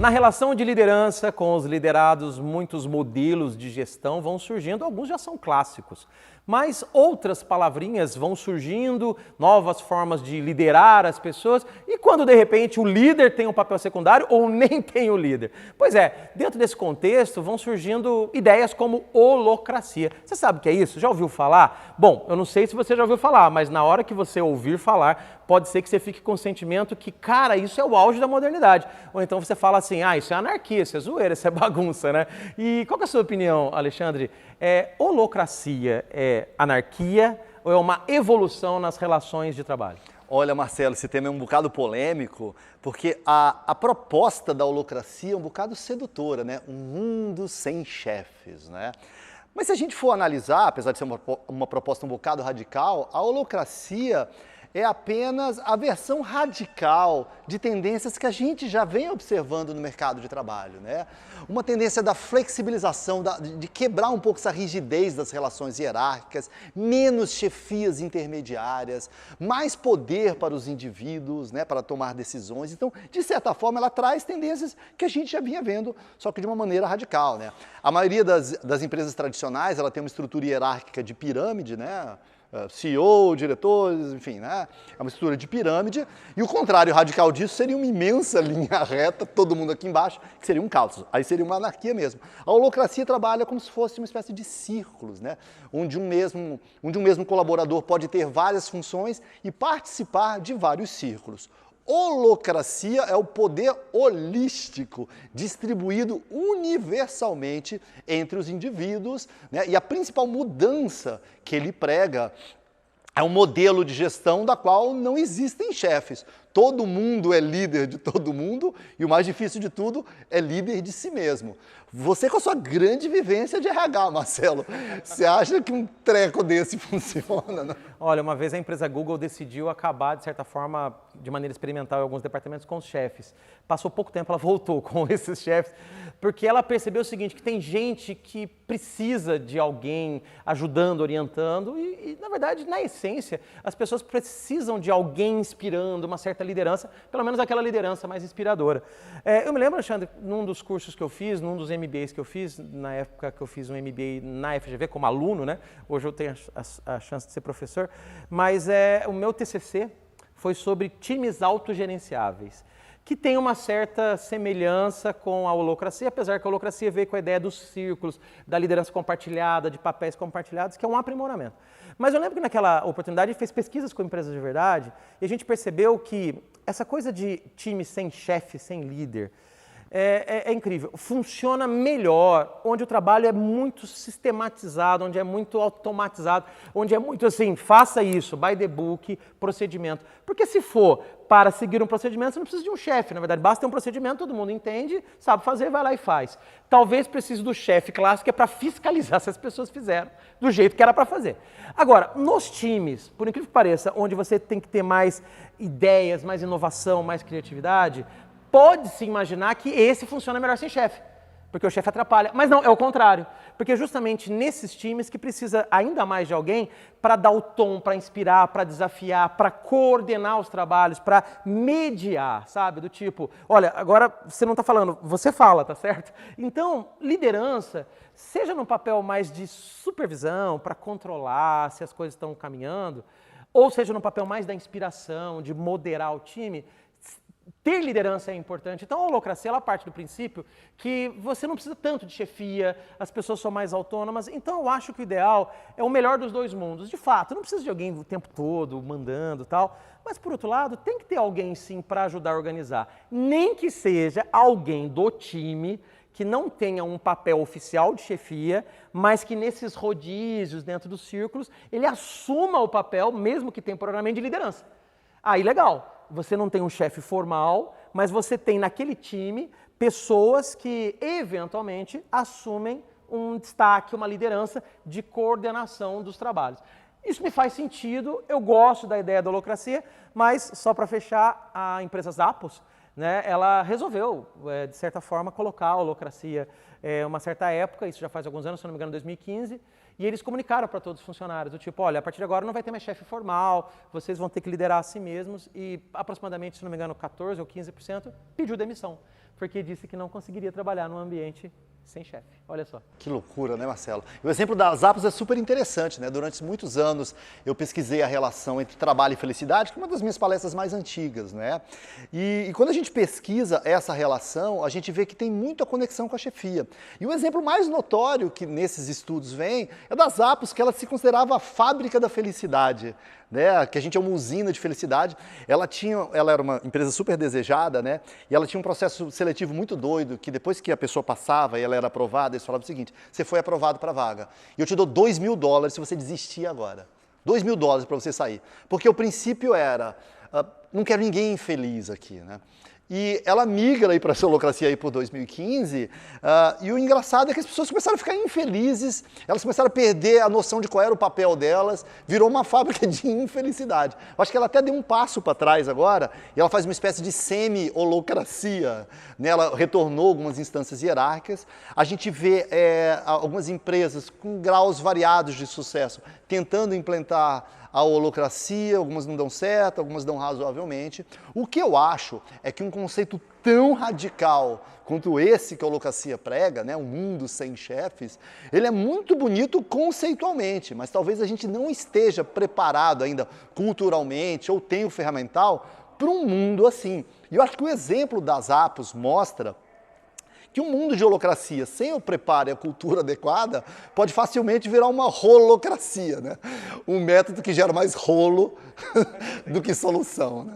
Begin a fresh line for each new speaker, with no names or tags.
Na relação de liderança com os liderados, muitos modelos de gestão vão surgindo, alguns já são clássicos, mas outras palavrinhas vão surgindo, novas formas de liderar as pessoas, e quando de repente o líder tem um papel secundário ou nem tem o líder. Pois é, dentro desse contexto vão surgindo ideias como holocracia. Você sabe o que é isso? Já ouviu falar? Bom, eu não sei se você já ouviu falar, mas na hora que você ouvir falar, pode ser que você fique com o sentimento que, cara, isso é o auge da modernidade. Ou então você fala assim, isso é anarquia, isso é zoeira, isso é bagunça, né? E qual que é a sua opinião, Alexandre? Holocracia é anarquia ou é uma evolução nas relações de trabalho?
Olha, Marcelo, esse tema é um bocado polêmico, porque a proposta da holocracia é um bocado sedutora, né? Um mundo sem chefes, né? Mas se a gente for analisar, apesar de ser uma proposta um bocado radical, a holocracia é apenas a versão radical de tendências que a gente já vem observando no mercado de trabalho, né? Uma tendência da flexibilização, de quebrar um pouco essa rigidez das relações hierárquicas, menos chefias intermediárias, mais poder para os indivíduos, né, para tomar decisões. Então, de certa forma, ela traz tendências que a gente já vinha vendo, só que de uma maneira radical, né? A maioria das empresas tradicionais, ela tem uma estrutura hierárquica de pirâmide, né? CEO, diretores, enfim, né? É uma estrutura de pirâmide, e o contrário radical disso seria uma imensa linha reta, todo mundo aqui embaixo, que seria um caos, aí seria uma anarquia mesmo. A holocracia trabalha como se fosse uma espécie de círculos, né? Onde um mesmo colaborador pode ter várias funções e participar de vários círculos. Holocracia é o poder holístico, distribuído universalmente entre os indivíduos, né? E a principal mudança que ele prega é um modelo de gestão da qual não existem chefes. Todo mundo é líder de todo mundo e o mais difícil de tudo é líder de si mesmo. Você com a sua grande vivência de RH, Marcelo, você acha que um treco desse funciona? Não?
Olha, uma vez a empresa Google decidiu acabar, de certa forma, de maneira experimental em alguns departamentos com os chefes. Passou pouco tempo, ela voltou com esses chefes, porque ela percebeu o seguinte, que tem gente que precisa de alguém ajudando, orientando e na verdade, na essência, as pessoas precisam de alguém inspirando, uma certa liderança, pelo menos aquela liderança mais inspiradora. Eu me lembro, Alexandre, num dos cursos que eu fiz, num dos MBAs que eu fiz, na época que eu fiz um MBA na FGV como aluno, né? Hoje eu tenho a chance de ser professor, mas o meu TCC foi sobre times autogerenciáveis, que tem uma certa semelhança com a holocracia, apesar que a holocracia veio com a ideia dos círculos, da liderança compartilhada, de papéis compartilhados, que é um aprimoramento. Mas eu lembro que naquela oportunidade a gente fez pesquisas com empresas de verdade e a gente percebeu que essa coisa de time sem chefe, sem líder, é incrível. Funciona melhor onde o trabalho é muito sistematizado, onde é muito automatizado, onde é muito assim, faça isso, by the book, procedimento. Porque se for para seguir um procedimento, você não precisa de um chefe, na verdade, basta ter um procedimento, todo mundo entende, sabe fazer, vai lá e faz. Talvez precise do chefe clássico, que é para fiscalizar se as pessoas fizeram do jeito que era para fazer. Agora, nos times, por incrível que pareça, onde você tem que ter mais ideias, mais inovação, mais criatividade, pode-se imaginar que esse funciona melhor sem chefe, porque o chefe atrapalha. Mas não, é o contrário. Porque é justamente nesses times que precisa ainda mais de alguém para dar o tom, para inspirar, para desafiar, para coordenar os trabalhos, para mediar, sabe? Do tipo, olha, agora você não está falando, você fala, tá certo? Então, liderança, seja num papel mais de supervisão, para controlar se as coisas estão caminhando, ou seja num papel mais da inspiração, de moderar o time, ter liderança é importante. Então a holocracia ela parte do princípio que você não precisa tanto de chefia, as pessoas são mais autônomas, então eu acho que o ideal é o melhor dos dois mundos. De fato, não precisa de alguém o tempo todo mandando e tal, mas por outro lado tem que ter alguém sim para ajudar a organizar. Nem que seja alguém do time que não tenha um papel oficial de chefia, mas que nesses rodízios dentro dos círculos ele assuma o papel, mesmo que temporariamente, de liderança. Aí legal. Você não tem um chefe formal, mas você tem naquele time pessoas que eventualmente assumem um destaque, uma liderança de coordenação dos trabalhos. Isso me faz sentido, eu gosto da ideia da holocracia, mas só para fechar, a empresa Zappos, né, ela resolveu, de certa forma, colocar a holocracia uma certa época, isso já faz alguns anos, se não me engano, 2015, e eles comunicaram para todos os funcionários, do tipo, olha, a partir de agora não vai ter mais chefe formal, vocês vão ter que liderar a si mesmos, e aproximadamente, se não me engano, 14% ou 15% pediu demissão. porque disse que não conseguiria trabalhar num ambiente sem chefe. Olha só.
Que loucura, né, Marcelo? E o exemplo das Zappos é super interessante, né? Durante muitos anos eu pesquisei a relação entre trabalho e felicidade, que é uma das minhas palestras mais antigas, né? E quando a gente pesquisa essa relação, a gente vê que tem muita conexão com a chefia. E o exemplo mais notório que nesses estudos vem é das Zappos, que ela se considerava a fábrica da felicidade, né? Que a gente é uma usina de felicidade. Ela era uma empresa super desejada, né? E ela tinha um processo seletivo muito doido, que depois que a pessoa passava e ela era aprovada, eles falavam o seguinte: você foi aprovado para a vaga. E eu te dou $2.000 se você desistir agora. $2.000 para você sair. Porque o princípio era, não quero ninguém infeliz aqui, né? E ela migra aí para a Holacracia aí por 2015, e o engraçado é que as pessoas começaram a ficar infelizes, elas começaram a perder a noção de qual era o papel delas, virou uma fábrica de infelicidade. Eu acho que ela até deu um passo para trás agora, e ela faz uma espécie de semi-holocracia, né? Ela retornou algumas instâncias hierárquicas. A gente vê algumas empresas com graus variados de sucesso tentando implantar a holacracia, algumas não dão certo, algumas dão razoavelmente. O que eu acho é que um conceito tão radical quanto esse que a holacracia prega, né, um mundo sem chefes, ele é muito bonito conceitualmente, mas talvez a gente não esteja preparado ainda culturalmente ou tenha o ferramental para um mundo assim. E eu acho que o exemplo das Zappos mostra que um mundo de holacracia sem o preparo e a cultura adequada pode facilmente virar uma rolocracia, né? Um método que gera mais rolo do que solução, né?